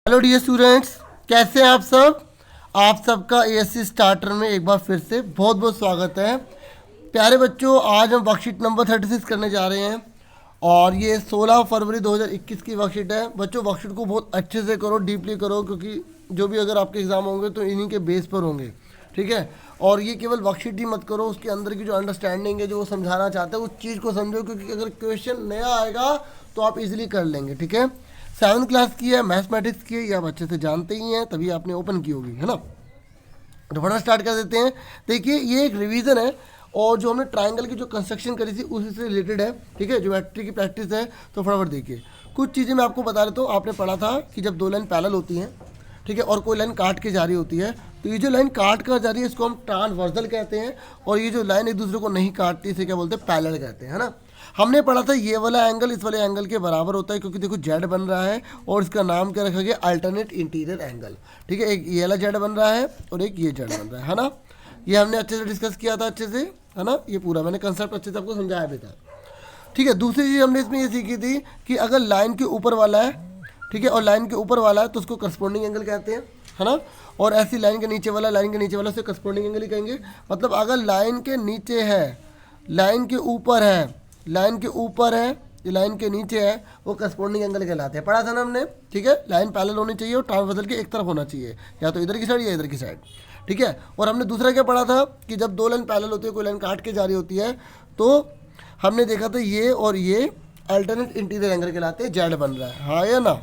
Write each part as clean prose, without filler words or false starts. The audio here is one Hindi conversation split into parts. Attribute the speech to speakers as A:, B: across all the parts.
A: हेलो डियर स्टूडेंट्स, कैसे हैं आप सब। आप सबका एएससी स्टार्टर में एक बार फिर से बहुत बहुत स्वागत है। प्यारे बच्चों, आज हम वर्कशीट नंबर 36 करने जा रहे हैं और ये 16 फरवरी 2021 की वर्कशीट है। बच्चों, वर्कशीट को बहुत अच्छे से करो, डीपली करो, क्योंकि जो भी अगर आपके एग्ज़ाम होंगे तो इन्हीं के बेस पर होंगे, ठीक है। और ये केवल वर्कशीट ही मत करो, उसके अंदर की जो अंडरस्टैंडिंग है, जो वो समझाना चाहते हैं, उस चीज़ को समझो, क्योंकि अगर क्वेश्चन नया आएगा तो आप इजीली कर लेंगे, ठीक है। 7th क्लास की है, मैथमेटिक्स की है, ये आप अच्छे से जानते ही हैं, तभी आपने ओपन की होगी, है ना। तो फटाफट स्टार्ट कर देते हैं। देखिए, ये एक रिवीजन है और जो हमने ट्रायंगल की जो कंस्ट्रक्शन करी थी उसी से रिलेटेड है, ठीक है। ज्योमेट्री की प्रैक्टिस है, तो फटाफट देखिए। कुछ चीज़ें मैं आपको बता देता हूँ। आपने पढ़ा था कि जब दो लाइन पैरेलल होती हैं, ठीक है, और कोई लाइन काट के जा रही होती है, तो ये जो लाइन काट कर जा रही है इसको हम ट्रांसवर्सल कहते हैं, और ये जो लाइन एक दूसरे को नहीं काटती इसे क्या बोलते हैं, पैरेलल कहते हैं, है ना। हमने पढ़ा था ये वाला एंगल इस वाले एंगल के बराबर होता है, क्योंकि देखो जेड बन रहा है और इसका नाम क्या रखा गया, अल्टरनेट इंटीरियर एंगल, ठीक है। एक ये वाला जेड बन रहा है और एक ये जेड बन रहा है ना। ये हमने अच्छे से डिस्कस किया था, अच्छे से, है ना। ये पूरा मैंने कंसेप्ट अच्छे से आपको समझाया भी था, ठीक है। दूसरी चीज़ हमने इसमें ये सीखी थी कि अगर लाइन के ऊपर वाला है, ठीक है, और लाइन के ऊपर वाला है तो उसको करस्पॉन्डिंग एंगल कहते हैं, है ना। और ऐसी लाइन के नीचे वाला, लाइन के नीचे वाला उसे करस्पॉन्डिंग एंगल ही कहेंगे। मतलब अगर लाइन के नीचे है, लाइन के ऊपर है, लाइन के ऊपर है, ये लाइन के नीचे है, वो करस्पॉन्डिंग एंगल कहलाते हैं। पढ़ा था ना हमने, ठीक है। लाइन पैरेलल होनी चाहिए और ट्रांसवर्सल के एक तरफ होना चाहिए, या तो इधर की साइड या इधर की साइड, ठीक है। और हमने दूसरा क्या पढ़ा था कि जब दो लाइन पैरेलल होती है, कोई लाइन काट के जा रही होती है, तो हमने देखा था ये और ये अल्टरनेट इंटीरियर एंगल कहलाते हैं, जेड बन रहा है, हाँ या ना।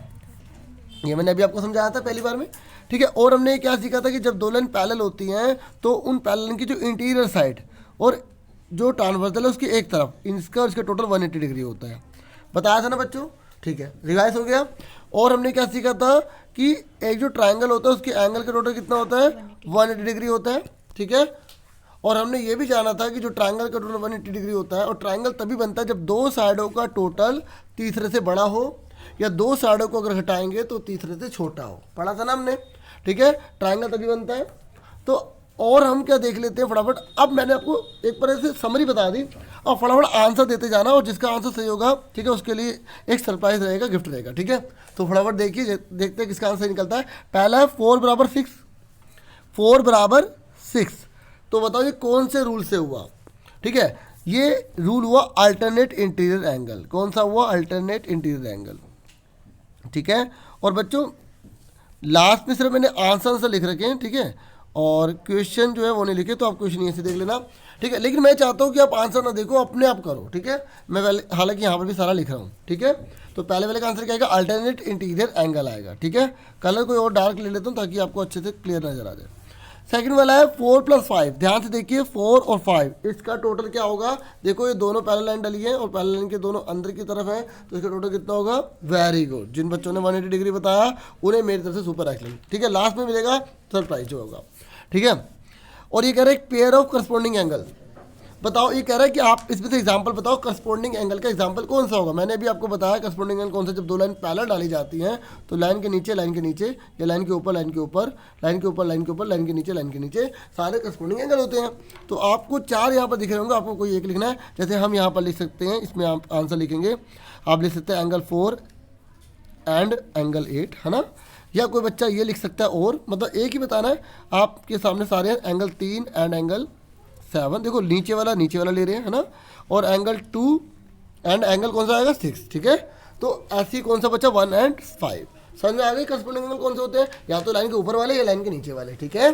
A: ये मैंने अभी आपको समझाया था पहली बार में, ठीक है। और हमने क्या सीखा था कि जब दो लाइन पैरेलल होती हैं तो उन पैरेलल की जो इंटीरियर साइड और जो ट्रांसवर्सल है उसकी एक तरफ, इसका और इसका टोटल 180 डिग्री होता है। बताया था ना बच्चों, ठीक है, रिवाइज हो गया। और हमने क्या सीखा था कि एक जो ट्राइंगल होता है उसके एंगल का टोटल कितना होता है, 180 डिग्री होता है, ठीक है। और हमने ये भी जाना था कि जो ट्राइंगल का टोटल 180 डिग्री होता है, और ट्राइंगल तभी बनता है जब दो साइडों का टोटल तीसरे से बड़ा हो, या दो साइडों को अगर हटाएंगे तो तीसरे से छोटा हो। पढ़ा था ना हमने, ठीक है। ट्राइंगल तभी बनता है। तो और हम क्या देख लेते हैं फटाफट। अब मैंने आपको एक तरह से समरी बता दी, और फटाफट आंसर देते जाना, और जिसका आंसर सही होगा, ठीक है, उसके लिए एक सरप्राइज रहेगा, गिफ्ट रहेगा, ठीक है। तो फटाफट देखिए, देखते हैं किसका आंसर निकलता है। पहला है 4 बराबर 6, 4 बराबर 6। तो बताओ ये कौन से रूल से हुआ, ठीक है। ये रूल हुआ अल्टरनेट इंटीरियर एंगल। कौन सा हुआ, अल्टरनेट इंटीरियर एंगल, ठीक है। और बच्चों लास्ट में सिर्फ मैंने आंसर लिख रखे हैं, ठीक है, और क्वेश्चन जो है वो नहीं लिखे, तो आप क्वेश्चन ऐसे देख लेना, ठीक है। लेकिन मैं चाहता हूँ कि आप आंसर ना देखो, अपने आप करो, ठीक है। मैं हालांकि यहाँ पर भी सारा लिख रहा हूँ, ठीक है। तो पहले वाले का आंसर क्या आएगा, अल्टरनेट इंटीरियर एंगल आएगा, ठीक है। कलर कोई और डार्क ले लेता हूँ ताकि आपको अच्छे से क्लियर नजर आ जाए। सेकंड वाला है 4 + 5। ध्यान से देखिए, 4 और 5, इसका टोटल क्या होगा। देखो ये दोनों पैरेलल लाइन डली है और पैरेलल लाइन के दोनों अंदर की तरफ है, तो इसका टोटल कितना होगा। वेरी गुड, जिन बच्चों ने 180 डिग्री बताया उन्हें मेरी तरफ से सुपर एक्सलेंट, ठीक है। लास्ट में मिलेगा सरप्राइज जो होगा, ठीक है। और ये कह रहा है एक पेयर ऑफ करस्पॉन्डिंग एंगल। बताओ, ये कह रहा है कि आप इसमें से एग्जांपल बताओ, करस्पॉन्डिंग एंगल का एग्जांपल कौन सा होगा। मैंने अभी आपको बताया करस्पॉन्डिंग एंगल कौन सा, जब दो लाइन पैरेलल डाली जाती हैं तो लाइन के नीचे, लाइन के नीचे, या लाइन के ऊपर, लाइन के ऊपर, लाइन के ऊपर, लाइन के ऊपर, लाइन के नीचे, लाइन के नीचे, सारे करस्पॉन्डिंग एंगल होते हैं। तो आपको 4 यहाँ पर दिख रहे होंगे, आपको कोई एक लिखना है। जैसे हम यहाँ पर लिख सकते हैं, इसमें आप आंसर लिखेंगे, आप लिख सकते हैं एंगल 4 एंड एंगल 8, है ना। या कोई बच्चा ये लिख सकता है, और मतलब एक ही बताना है, आपके सामने सारे हैं, एंगल 3 एंड एंगल 7। देखो नीचे वाला ले रहे हैं, है ना। और एंगल 2 एंड एंगल कौन सा आएगा, 6, ठीक है। तो ऐसे ही कौन सा बच्चा 1 एंड 5। समझ में आ गई करस्पॉन्डिंग एंगल कौन से होते हैं, या तो लाइन के ऊपर वाले या लाइन के नीचे वाले, ठीक है।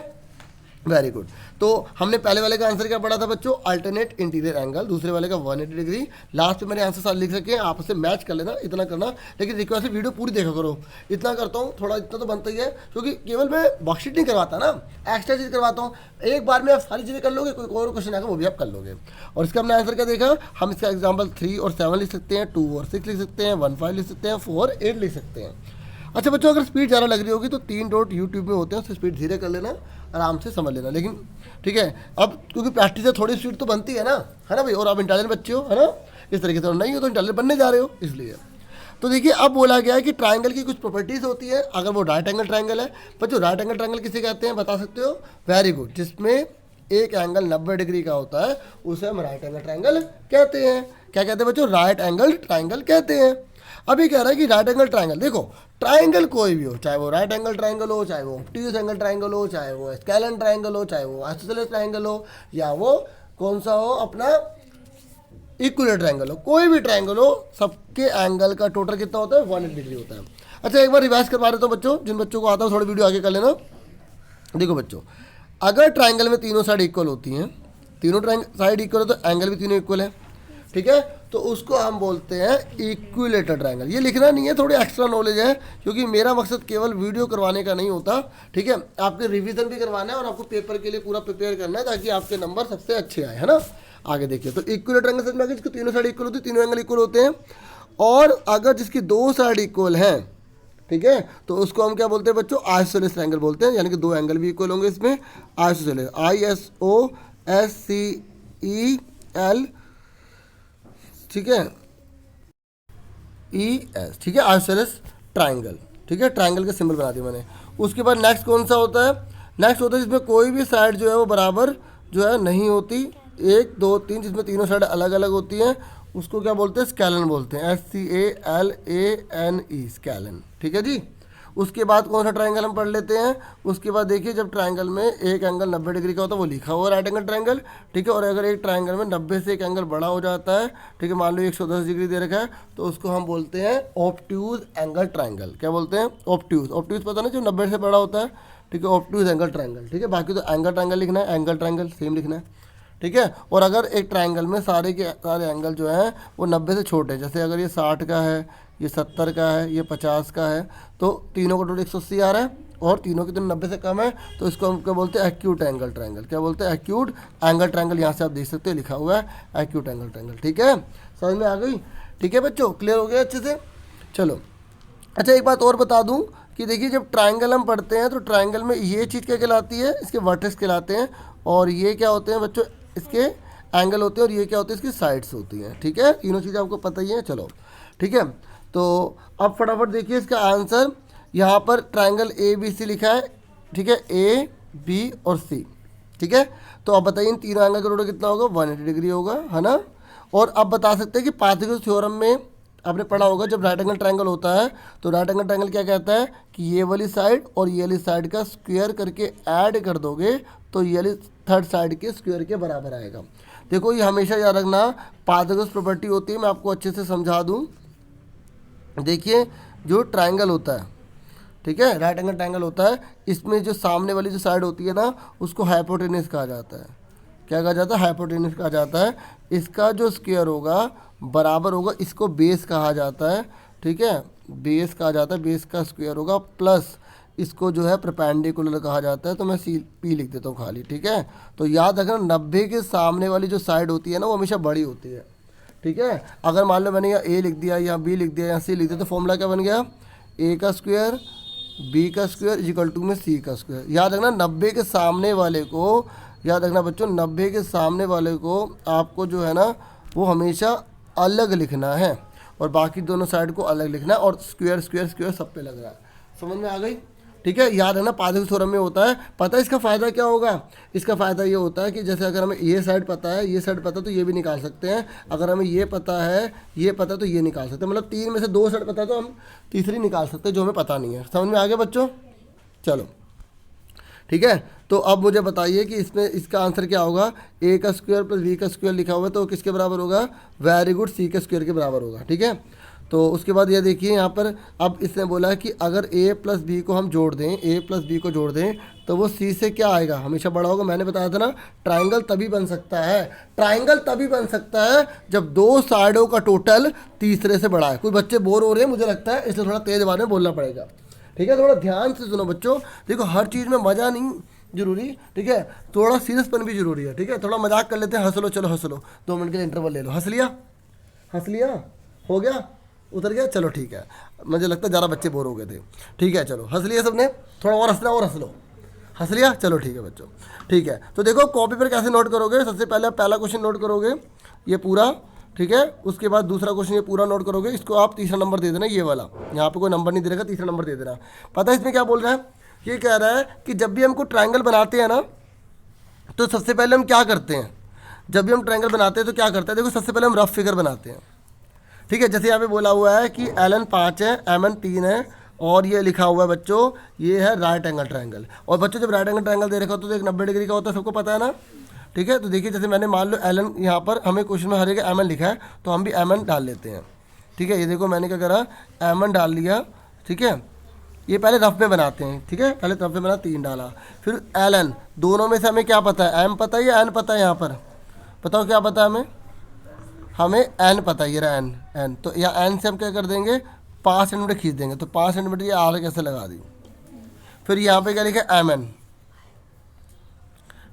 A: Very good. तो हमने पहले वाले का आंसर क्या पढ़ा था बच्चों, अल्टरनेट इंटीरियर एंगल। दूसरे वाले का 180 डिग्री। लास्ट में मैंने आंसर सारे लिख रखे हैं, आप उससे मैच कर लेना, इतना करना। लेकिन रिक्वेस्ट है वीडियो पूरी देखा करो, इतना करता हूँ, थोड़ा इतना तो बनता ही है, क्योंकि केवल मैं वर्कशीट नहीं करवाता ना, एक्स्ट्रा चीज़ करवाता हूँ। एक बार में आप सारी चीज़ें कर लोगे, कोई और क्वेश्चन आएगा वो भी आप कर लोगे। और इसका हमने आंसर क्या देखा, हम इसका एग्जाम्पल 3 और 7 लिख सकते हैं, 2 और 6 लिख सकते हैं, 1 5 लिख सकते हैं, 4 और 8 लिख सकते हैं। अच्छा बच्चों, अगर स्पीड ज़्यादा लग रही होगी तो 3 डॉट यूट्यूब में होते हैं, उससे स्पीड धीरे कर लेना, आराम से समझ लेना। लेकिन ठीक है, अब क्योंकि प्रैक्टिस से थोड़ी स्पीड तो बनती है ना भाई। और आप इंटेलिजेंट बच्चे हो, है ना। इस तरीके से नहीं हो तो इंटेलिजेंट बनने जा रहे हो, इसलिए। तो देखिए, अब बोला गया है कि ट्राइंगल की कुछ प्रॉपर्टीज़ होती है, अगर वो राइट एंगल ट्राइंगल है। बच्चों राइट एंगल ट्राइंगल किसे कहते हैं, बता सकते हो। वेरी गुड, जिसमें एक एंगल 90 डिग्री का होता है उसे हम राइट एंगल ट्राइंगल कहते हैं। क्या कहते हैं बच्चों, राइट एंगल ट्राइंगल कहते हैं। अभी कह रहा है कि राइट एंगल ट्राइंगल, देखो ट्राइंगल कोई भी हो, चाहे वो राइट एंगल ट्राइंगल हो, चाहे वो ऑब्ट्यूज एंगल ट्राइंगल हो, चाहे वो स्केलन ट्राइंगल हो, चाहे वो आइसोसेलेस ट्राइंगल हो, या वो कौन सा हो अपना इक्विलेटरल ट्राइंगल हो, कोई भी ट्राइंगल हो, सबके एंगल का टोटल कितना होता है 180 डिग्री होता है। अच्छा एक बार रिवाइज करवा रहे तो बच्चों, जिन बच्चों को आता है थोड़ी वीडियो आगे कर लेना। देखो बच्चों, अगर ट्राइंगल में तीनों साइड इक्वल होती हैं, तीनों साइड इक्वल है तो एंगल भी तीनों इक्वल है, ठीक है, तो उसको हम बोलते हैं इक्विलेटरल ट्राइंगल। ये लिखना नहीं है, थोड़ी एक्स्ट्रा नॉलेज है, क्योंकि मेरा मकसद केवल वीडियो करवाने का नहीं होता, ठीक है, आपके रिवीजन भी करवाना है और आपको पेपर के लिए पूरा प्रिपेयर करना है ताकि आपके नंबर सबसे अच्छे आए, है ना। आगे देखिए, तो इक्विलेटरल ट्राइंगल समझ में, जिसकी तीनों साइड इक्वल होती है, तीनों एंगल इक्वल होते हैं, और अगर जिसकी दो साइड इक्वल हैं, ठीक है, तो उसको हम क्या बोलते हैं बच्चों, आइसोसेलेस ट्राइंगल बोलते हैं, यानी कि दो एंगल भी इक्वल होंगे इसमें, आइसोसेलेस, ISOSCEL, ठीक है, ES, ठीक है, आइसोसेलेस ट्राइंगल, ठीक है, ट्राइंगल के सिंबल बना दिया मैंने। उसके बाद नेक्स्ट कौन सा होता है, नेक्स्ट होता है जिसमें कोई भी साइड जो है वो बराबर जो है नहीं होती, 1 2 3, जिसमें तीनों साइड अलग अलग होती हैं, उसको क्या बोलते हैं, स्केलन बोलते हैं, SCALANE, स्केलन, ठीक है जी। उसके बाद कौन सा ट्राइंगल हम पढ़ लेते हैं, उसके बाद देखिए, जब ट्राइंगल में एक एंगल 90 डिग्री का होता है वो लिखा हुआ राइट एंगल ट्राइंगल, ठीक है, और अगर एक ट्राइंगल में 90 से एक एंगल बड़ा हो जाता है, ठीक है, मान लो 110 डिग्री दे रखा है, तो उसको हम बोलते हैं ऑब्ट्यूज एंगल ट्राइंगल। क्या बोलते हैं, ऑब्ट्यूज, ऑब्ट्यूज पता नहीं जो 90 से बड़ा होता है, ठीक है, ऑब्ट्यूज एंगल ट्राइंगल, ठीक है, बाकी तो एंगल ट्राइंगल लिखना है, एंगल ट्राइंगल सेम लिखना है, ठीक है। और अगर एक ट्राइंगल में सारे के सारे एंगल जो हैं वो 90 से छोटे हैं, जैसे अगर ये 60 का है, ये 70 का है, ये 50 का है, तो तीनों का टोटल 180 आ रहा है, और तीनों के तीनों 90 से कम है, तो इसको हम क्या बोलते हैं, एक्यूट एंगल ट्राइंगल। क्या बोलते हैं, एक्यूट एंगल ट्राइंगल, यहाँ से आप देख सकते हैं लिखा हुआ है एक्यूट एंगल ट्राइंगल, ठीक है, समझ में आ गई, ठीक है बच्चों, क्लियर हो गया अच्छे से, चलो। अच्छा एक बात और बता दूं कि देखिए, जब ट्राइंगल हम पढ़ते हैं तो ट्राइंगल में ये चीज़ क्या कहलाती है, इसके वर्टेक्स कहलाते हैं, और ये क्या होते हैं बच्चों, इसके एंगल होते हैं, और ये क्या होते हैं, इसकी साइड्स होती हैं, ठीक है, तीनों चीज़ें आपको पता ही है, चलो ठीक है। तो अब फटाफट देखिए इसका आंसर, यहाँ पर ट्राइंगल ABC लिखा है, ठीक है, AB और C, ठीक है, तो अब बताइए इन तीनों एंगल का टोटल कितना होगा, 180 डिग्री होगा, है ना। और अब बता सकते हैं कि पाइथागोरस थ्योरम में आपने पढ़ा होगा, जब राइट एंगल ट्राइंगल होता है तो राइट एंगल ट्राइंगल क्या कहता है कि ये वाली साइड और ये वाली साइड का स्क्वायर करके ऐड कर दोगे तो ये वाली थर्ड साइड के स्क्वायर के बराबर आएगा। देखो ये हमेशा याद रखना, पाइथागोरस प्रॉपर्टी होती है, मैं आपको अच्छे से समझा दूं। देखिए जो ट्राइंगल होता है, ठीक है, राइट एंगल ट्राइंगल होता है, इसमें जो सामने वाली जो साइड होती है ना, उसको हाइपोटेनस कहा जाता है। क्या कहा जाता है, हाइपोटेनस कहा जाता है। इसका जो स्क्वायर होगा बराबर होगा, इसको बेस कहा जाता है, ठीक है, बेस कहा जाता है, बेस का स्क्वायर होगा, प्लस इसको जो है परपेंडिकुलर कहा जाता है, तो मैं P लिख देता हूँ खाली, ठीक है। तो याद रखना 90 के सामने वाली जो साइड होती है ना वो हमेशा बड़ी होती है, ठीक है। अगर मान लो मैंने यहाँ A लिख दिया, यहाँ B लिख दिया, यहाँ C लिख दिया, तो फॉर्मूला क्या बन गया, A का स्क्वायर B का स्क्वायर इक्वल टू में C का स्क्वायर। याद रखना 90 के सामने वाले को, याद रखना बच्चों 90 के सामने वाले को आपको जो है ना वो हमेशा अलग लिखना है, और बाकी दोनों साइड को अलग लिखना है, और स्क्वायर स्क्वायर स्क्वायर सब पे लग रहा है। समझ में आ गई, ठीक है। याद है ना पाइथागोरस थ्योरम में होता है, पता है इसका फ़ायदा क्या होगा, इसका फ़ायदा ये होता है कि जैसे अगर हमें ये साइड पता है, ये साइड पता है, तो ये भी निकाल सकते हैं। अगर हमें ये पता है, ये पता है, तो ये निकाल सकते हैं। मतलब 3 में से 2 साइड पता है तो हम तीसरी निकाल सकते हैं जो हमें पता नहीं है। समझ में आ गया बच्चों, चलो ठीक है। तो अब मुझे बताइए कि इसमें इसका आंसर क्या होगा, A का स्क्वायर प्लस B का स्क्वायर लिखा हुआ है तो किसके बराबर होगा, वेरी गुड, C के स्क्वायर के बराबर होगा, ठीक है। तो उसके बाद ये देखिए यहाँ पर अब इसने बोला कि अगर A प्लस B को हम जोड़ दें, A प्लस B को जोड़ दें तो वो C से क्या आएगा, हमेशा बड़ा होगा। मैंने बताया था ना ट्राइंगल तभी बन सकता है, ट्राइंगल तभी बन सकता है जब दो साइडों का टोटल तीसरे से बड़ा है। कुछ बच्चे बोर हो रहे हैं मुझे लगता है, इसलिए थोड़ा तेज आवाज़ में बोलना पड़ेगा, ठीक है। थोड़ा ध्यान से सुनो बच्चों, देखो हर चीज़ में मज़ा नहीं जरूरी, ठीक है, थोड़ा सीरियसपन भी जरूरी है, ठीक है। थोड़ा मजाक कर लेते हैं, हंस लो, चलो हंस लो, 2 मिनट के लिए इंटरवल ले लो, हंस लिया, हंस लिया, हो गया, उतर गया, चलो ठीक है। मुझे लगता है ज़्यादा बच्चे बोर हो गए थे, ठीक है, चलो हंस लिया सबने, थोड़ा और हंसना, और हंस लो, हंस लिया, चलो ठीक है बच्चों, ठीक है। तो देखो कॉपी पर कैसे नोट करोगे, सबसे पहले आप पहला क्वेश्चन नोट करोगे ये पूरा, ठीक है। उसके बाद दूसरा क्वेश्चन ये पूरा नोट करोगे, इसको आप तीसरा नंबर दे देना, ये वाला, यहाँ पे कोई नंबर नहीं दे रहेगा, तीसरा नंबर दे देना। पता है इसमें क्या बोल रहा है, ये कह रहा है कि जब भी हमको ट्राइंगल बनाते हैं ना तो सबसे पहले हम क्या करते हैं, जब भी हम ट्राइंगल बनाते हैं तो क्या करते हैं, देखो सबसे पहले हम रफ फिगर बनाते हैं, ठीक है, जैसे यहाँ पे बोला हुआ है कि एल एन 5 है, एम एन 3 है, और ये लिखा हुआ है बच्चों ये है राइट एंगल ट्रायंगल। और बच्चों जब राइट एंगल ट्रायंगल दे रखा हो तो एक 90 डिग्री का होता है, सबको पता है ना। ठीक है, तो देखिए जैसे मैंने मान लो एल एन, यहाँ पर हमें क्वेश्चन में हर एक एम एन लिखा है तो हम भी एम एन डाल लेते हैं। ठीक है, ये देखो मैंने क्या करा, एम एन डाल लिया। ठीक है, ये पहले रफ में बनाते हैं। ठीक है, पहले रफ में बना 3 डाला, फिर एल एन, दोनों में से हमें क्या पता है, एम पता है या एन पता है, यहाँ पर बताओ क्या पता है हमें एन पता है, ये रहा एन, एन तो या एन से हम क्या कर देंगे 5 सेंटीमीटर खींच देंगे, तो 5 सेंटीमीटर ये आर कैसे लगा दी। फिर यहाँ पे क्या लिखा है एम एन।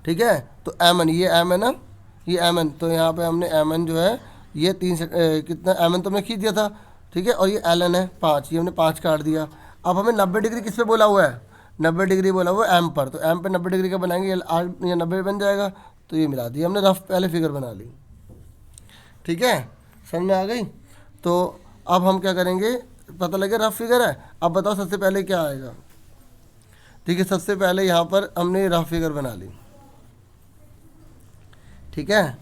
A: ठीक है, तो एम एन, ये एम एन है, ये एम एन, तो यहाँ पे हमने एम एन जो है ये 3 कितना एम एन तो हमने खींच दिया था। ठीक है, और ये एल एन है 5, ये हमने 5 काट दिया। अब हमें 90 डिग्री किस पे बोला हुआ है, 90 डिग्री बोला हुआ है एम पर, तो एम पे 90 डिग्री का बनाएंगे, ये 90 बन जाएगा, तो ये मिला दिया हमने, रफ पहले फिगर बना ली। ठीक है, समझ में आ गई। तो अब हम क्या करेंगे, पता लगे रफ फिगर है। अब बताओ सबसे पहले क्या आएगा। ठीक है, सबसे पहले यहाँ पर हमने रफ फिगर बना ली। ठीक है,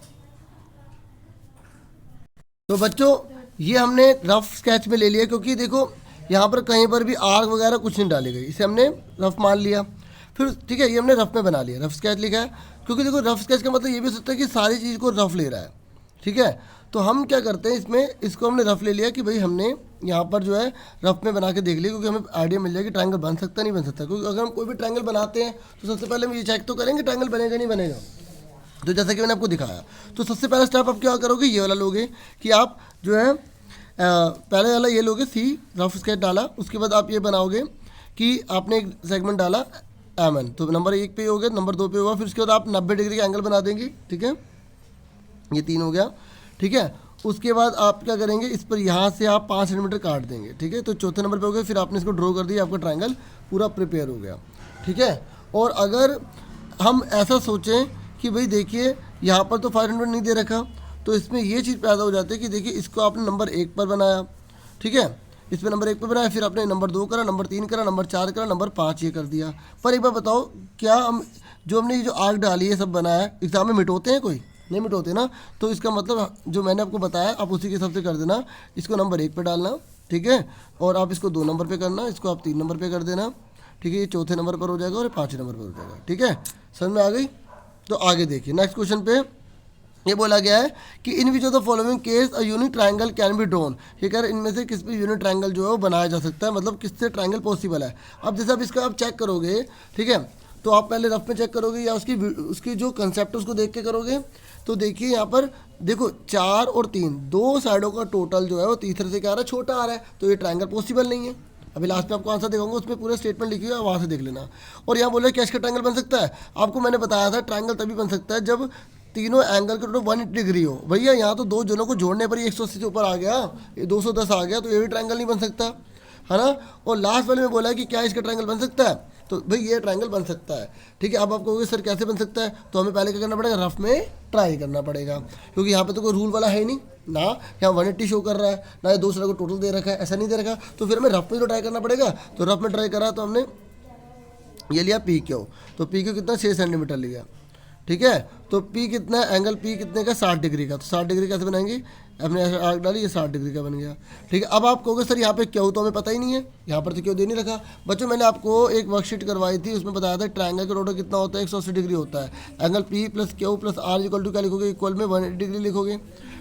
A: तो बच्चों ये हमने रफ स्केच में ले लिया, क्योंकि देखो यहाँ पर कहीं पर भी आर्क वगैरह कुछ नहीं डाली गई, इसे हमने रफ मान लिया। फिर ठीक है, ये हमने रफ में बना लिया, रफ स्केच लिखा है, क्योंकि देखो रफ स्केच का मतलब ये भी हो सकता है कि सारी चीज़ को रफ ले रहा है। ठीक है, तो हम क्या करते हैं इसमें, इसको हमने रफ ले लिया कि भाई हमने यहाँ पर जो है रफ में बना के देख लिया, क्योंकि हमें आइडिया मिल जाए कि ट्रायंगल बन सकता नहीं बन सकता। क्योंकि अगर हम कोई भी ट्रायंगल बनाते हैं तो सबसे पहले हम ये चेक तो करेंगे ट्रायंगल बनेगा नहीं बनेगा। तो जैसा कि मैंने आपको दिखाया, तो सबसे पहला स्टेप आप क्या करोगे, ये वाला लोगे कि आप जो है पहले वाला ये लोगे सी, रफ स्केच डाला, उसके बाद आप ये बनाओगे कि आपने एक सेगमेंट डाला एम एन, तो नंबर 1 पे हो गया, नंबर 2 पे हुआ, फिर उसके बाद आप 90 डिग्री का एंगल बना देंगे। ठीक है, ये 3 हो गया। ठीक है, उसके बाद आप क्या करेंगे, इस पर यहाँ से आप 5 सेंटीमीटर काट देंगे। ठीक है, तो चौथे नंबर पे हो गया, फिर आपने इसको ड्रॉ कर दिया, आपका ट्रायंगल पूरा प्रिपेयर हो गया। ठीक है, और अगर हम ऐसा सोचें कि भाई देखिए यहाँ पर तो 5 सेंटीमीटर नहीं दे रखा, तो इसमें ये चीज़ पैदा हो जाती है कि देखिए इसको आपने नंबर 1 पर बनाया। ठीक है, इस पर नंबर 1 पर बनाया, फिर आपने नंबर 2 करा, नंबर 3 करा, नंबर 4 करा, नंबर 5 ये कर दिया। पर एक बार बताओ, क्या हम जो हमने ये जो आर्क डाली है सब बनाया है, एग्जाम में मिटोते हैं, कोई नहीं मिटोते ना। तो इसका मतलब जो मैंने आपको बताया आप उसी के हिसाब से कर देना, इसको नंबर 1 पे डालना। ठीक है, और आप इसको 2 नंबर पे करना, इसको आप 3 नंबर पे कर देना। ठीक है, ये चौथे नंबर पर हो जाएगा और 5वें नंबर पर हो जाएगा। ठीक है, समझ में आ गई। तो आगे देखिए नेक्स्ट क्वेश्चन पे ये बोला गया है कि in which of the following case a unit triangle can be drawn. ये कह रहे इनमें से किस पे यूनिट ट्रायंगल जो है वो बनाया जा सकता है, मतलब किससे ट्रायंगल पॉसिबल है। अब जैसे आप इसका आप चेक करोगे, ठीक है, तो आप पहले रफ में चेक करोगे या उसकी जो कंसेप्ट है उसको देख के करोगे। तो देखिए यहाँ पर देखो 4 और 3 दो साइडों का टोटल जो है वो तीसरे से क्या आ रहा है, छोटा आ रहा है, तो ये ट्रायंगल पॉसिबल नहीं है। अभी लास्ट में आपको आंसर दिखाऊंगा, उसमें पूरा स्टेटमेंट लिखी हुई है, वहाँ से देख लेना। और यहाँ बोले कैश का ट्रायंगल बन सकता है, आपको मैंने बताया था ट्रायंगल तभी बन सकता है जब तीनों एंगल के टोटल 180 डिग्री हो। भैया यहाँ तो 2 जनों को जोड़ने पर ही 180 से ऊपर आ गया, ये 210 आ गया, तो ये भी ट्रायंगल नहीं बन सकता है ना। और लास्ट वाले में बोला है कि क्या इसका ट्रायंगल बन सकता है, तो भाई ये ट्रायंगल बन सकता है। ठीक है, अब आप कहोगे सर कैसे बन सकता है, तो हमें पहले क्या करना पड़ेगा, रफ में ट्राई करना पड़ेगा, क्योंकि यहाँ पे तो कोई रूल वाला है ही नहीं ना, यहाँ 180 शो कर रहा है ना, ये 200 को टोटल दे रखा है, ऐसा नहीं दे रखा। तो फिर हमें रफ में तो ट्राई करना पड़ेगा। तो रफ में ट्राई करा तो हमने ये लिया पी क्यू, तो पी क्यू कितना 6 सेंटीमीटर लिया। ठीक है, तो पी कितना है, एंगल पी कितने का 60 डिग्री का, तो 60 डिग्री कैसे बनाएंगे, अपने आर्क डाली, ये 60 डिग्री का बन गया। ठीक है, अब आप कहोगे सर यहाँ पे क्यों, तो हमें पता ही नहीं है, यहाँ पर तो क्यों दे नहीं रखा। बच्चों मैंने आपको एक वर्कशीट करवाई थी, उसमें बताया था ट्रायंगल का टोटल कितना होता है, 180 डिग्री होता है। Angle p plus q plus r equal to क्या लिखोगे, इक्वल में 180 डिग्री लिखोगे।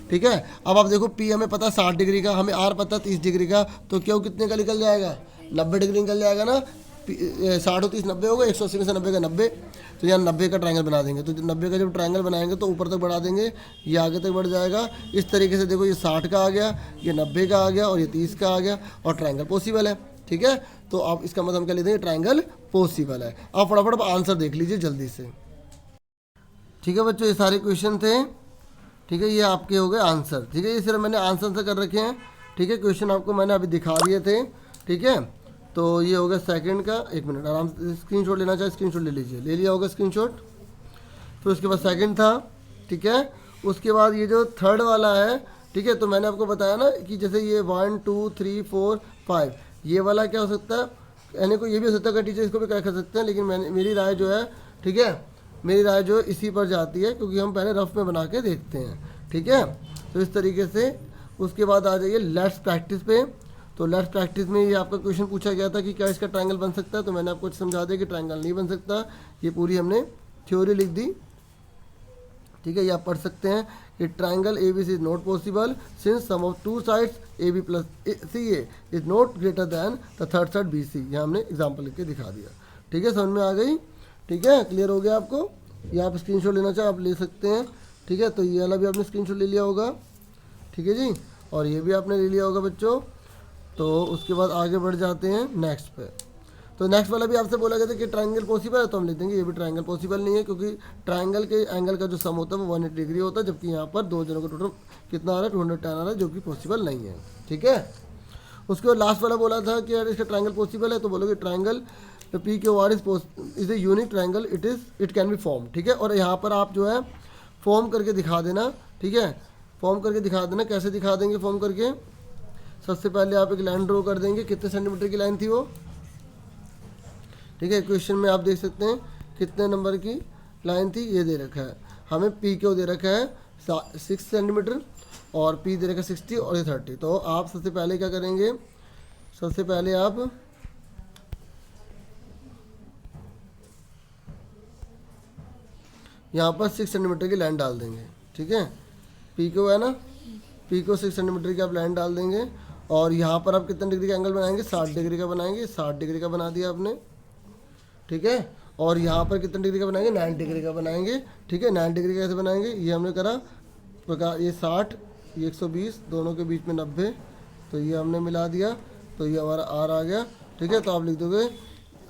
A: ठीक है, अब आप देखो पी हमें पता है 60 डिग्री का, हमें आर पता है 30 डिग्री का, तो क्यों कितने का निकल जाएगा, 90 डिग्री निकल जाएगा ना। 60 और 30 90 होगा, 180 में से 90 का 90, तो यहाँ 90 का ट्रायंगल बना देंगे। तो 90 का जब ट्रायंगल बनाएंगे तो ऊपर तक बढ़ा देंगे, ये आगे तक बढ़ जाएगा। इस तरीके से देखो ये 60 का आ गया, ये 90 का आ गया और ये 30 का आ गया, और ट्रायंगल पॉसिबल है। ठीक है, तो आप इसका मतलब क्या लेते हैं, ट्रायंगल पॉसिबल है। आप फटाफट आंसर देख लीजिए जल्दी से। ठीक है बच्चों, ये सारे क्वेश्चन थे। ठीक है, ये आपके हो गए आंसर। ठीक है, ये सिर्फ मैंने आंसर कर रखे हैं। ठीक है, क्वेश्चन आपको मैंने अभी दिखा दिए थे। ठीक है, तो ये होगा सेकंड का, 1 मिनट आराम से स्क्रीनशॉट लेना चाहे स्क्रीनशॉट ले लीजिए, ले लिया होगा स्क्रीनशॉट। फिर उसके बाद सेकंड था। ठीक है, उसके बाद ये जो थर्ड वाला है, ठीक है, तो मैंने आपको बताया ना कि जैसे ये 1 2 3 4 5 ये वाला क्या हो सकता है, यानी को ये भी हो सकता है, टीचर इसको भी क्या कर सकते हैं, लेकिन मेरी राय जो है, ठीक है, मेरी राय जो इसी पर जाती है, क्योंकि हम पहले रफ में बना के देखते हैं। ठीक है, तो इस तरीके से उसके बाद आ जाइए लेट्स प्रैक्टिस पे। तो लेट्स प्रैक्टिस में ये आपका क्वेश्चन पूछा गया था कि क्या इसका ट्रायंगल बन सकता है, तो मैंने आपको समझा दिया कि ट्रायंगल नहीं बन सकता। ये पूरी हमने थ्योरी लिख दी, ठीक है। ये आप पढ़ सकते हैं कि triangle A B C is not possible since sum of two sides A B plus C A is not greater than the third side B C. यहाँ हमने एग्जाम्पल लिख के दिखा दिया, ठीक है। समझ में आ गई, ठीक है, क्लियर हो गया आपको। ये आप स्क्रीनशॉट लेना चाहे आप ले सकते हैं, ठीक है। तो ये वाला भी आपने स्क्रीनशॉट ले लिया होगा, ठीक है जी, और ये भी आपने ले लिया होगा बच्चों। तो उसके बाद आगे बढ़ जाते हैं नेक्स्ट पे। तो नेक्स्ट वाला भी आपसे बोला गया था कि ट्रायंगल पॉसिबल है, तो हम लिख देंगे ये भी ट्रायंगल पॉसिबल नहीं है, क्योंकि ट्रायंगल के एंगल का जो सम होता है वो 180 डिग्री होता है, जबकि यहाँ पर दो जनों का टोटल कितना आ रहा है 210 आ रहा है, जो कि पॉसिबल नहीं है, ठीक है। उसके बाद लास्ट वाला बोला था कि यार इसका ट्रायंगल पॉसिबल है, तो बोलोगे triangle P Q R is a unique triangle, it can be form, ठीक है। और यहाँ पर आप जो है फॉर्म करके दिखा देना, ठीक है, फॉर्म करके दिखा देना। कैसे दिखा देंगे फॉर्म करके? सबसे पहले आप एक लाइन ड्रॉ कर देंगे, कितने सेंटीमीटर की लाइन थी वो, ठीक है। क्वेश्चन में आप देख सकते हैं कितने नंबर की लाइन थी, ये दे रखा है हमें। पी क्यू दे रखा है 6 सेंटीमीटर और पी दे रखा है 60 और ये 30। तो आप सबसे पहले क्या करेंगे, सबसे पहले आप यहाँ पर 6 सेंटीमीटर की लाइन डाल देंगे, ठीक है। पी क्यू है ना, पी को 6 सेंटीमीटर की आप लाइन डाल देंगे, और यहाँ पर आप कितने डिग्री का एंगल बनाएंगे, 60 डिग्री का बनाएंगे। 60 डिग्री का बना दिया आपने, ठीक है। और यहाँ पर कितने डिग्री का बनाएंगे, 9 डिग्री का बनाएंगे, ठीक है। 9 डिग्री का कैसे बनाएंगे, ये हमने करा प्रकार, ये 60 ये 120 दोनों के बीच में 90, तो ये हमने मिला दिया, तो ये हमारा आर आ गया, ठीक है। तो आप लिख दोगे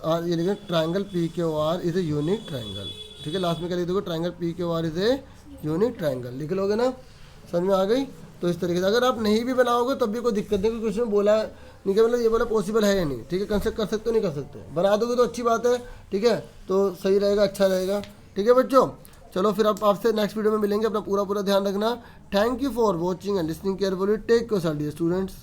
A: आर, ये लिखेंगे triangle P Q R is a unique triangle, ठीक है। लास्ट में क्या लिख दोगे, triangle P Q R is a unique triangle, लिख लोगे ना, समझ में आ गई। तो इस तरीके से अगर आप नहीं भी बनाओगे तब भी कोई दिक्कत नहीं, क्योंकि उसमें बोला नहीं कि मतलब ये बोला पॉसिबल है या नहीं, ठीक है। कंसेप्ट कर सकते हो नहीं कर सकते, बना दोगे तो अच्छी बात है, ठीक है। तो सही रहेगा, अच्छा रहेगा, ठीक है बच्चों। चलो फिर आप आपसे नेक्स्ट वीडियो में मिलेंगे, अपना पूरा ध्यान रखना। Thank you for watching and listening carefully, take care dear students.